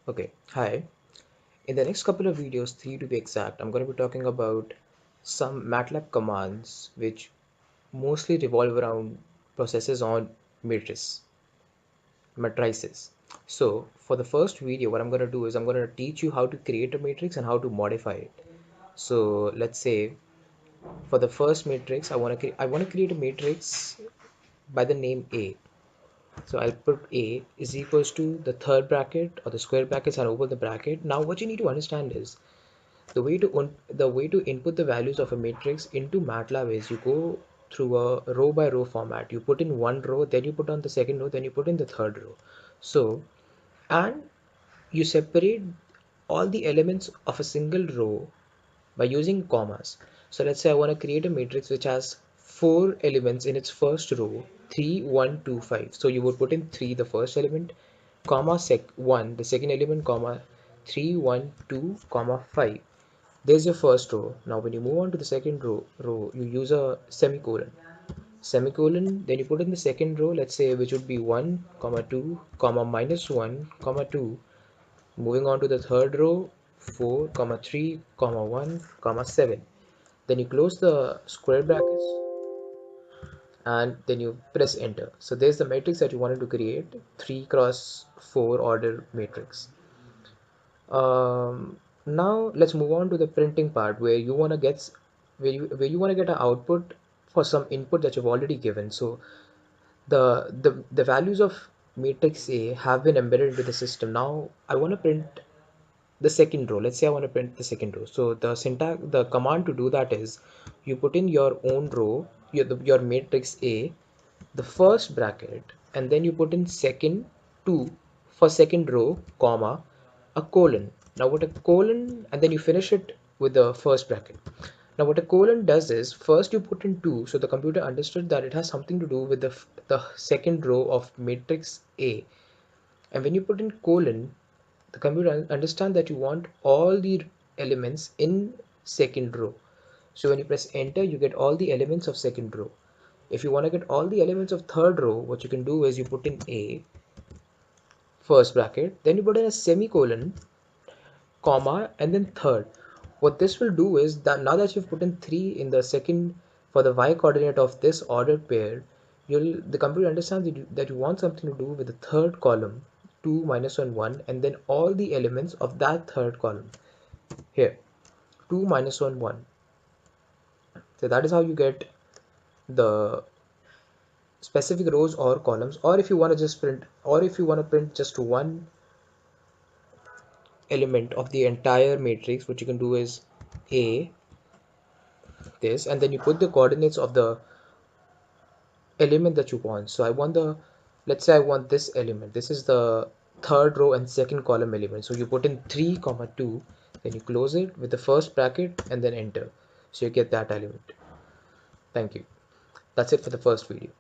Okay, hi. In the next couple of videos, three to be exact, I'm going to be talking about some Matlab commands which mostly revolve around processes on matrices. So for the first video, what I'm going to do is I'm going to teach you how to create a matrix and how to modify it. So let's say for the first matrix, I want to create a matrix by the name A. So I'll put A is equals to the third bracket or the square brackets and open the bracket. Now what you need to understand is the way to input the values of a matrix into MATLAB is you go through a row by row format. You put in one row, then you put on the second row, then you put in the third row. So, and you separate all the elements of a single row by using commas. So let's say I want to create a matrix which has four elements in its first row, 3, 1, 2, 5. So you would put in 3 the first element, comma 1 the second element, comma 3, 1, 2, comma 5. There's your first row. Now when you move on to the second row you use a semicolon, then you put in the second row, let's say, which would be 1 comma 2 comma minus 1 comma 2. Moving on to the third row, 4 comma 3 comma 1 comma 7. Then you close the square brackets and then you press enter. So there's the matrix that you wanted to create, 3 cross 4 order matrix. Now let's move on to the printing part where you want to get where you want to get an output for some input that you've already given. So the values of matrix A have been embedded into the system. Now I want to print the second row. Let's say I want to print the second row. So the command to do that is you put in your own row, your matrix A, the first bracket, and then you put in second 2 for second row, comma, a colon. Now what a colon, and then you finish it with the first bracket. Now what a colon does is first you put in 2, so the computer understood that it has something to do with the second row of matrix A. And when you put in colon, the computer understand that you want all the elements in second row. So when you press enter, you get all the elements of second row. If you want to get all the elements of third row, what you can do is you put in A, first bracket, then you put in a semicolon, comma, and then third. What this will do is that now that you've put in 3 in the second for the y coordinate of this ordered pair, the computer understands that you want something to do with the third column, 2 minus 1 1, and then all the elements of that third column here, 2 minus 1 1. So that is how you get the specific rows or columns. Or if you want to just print, or if you want to print just one element of the entire matrix, what you can do is A, this, and then you put the coordinates of the element that you want. So I want let's say I want this element. This is the third row and second column element. So you put in 3 comma 2, then you close it with the first bracket and then enter. So you get that element. Thank you. That's it for the first video.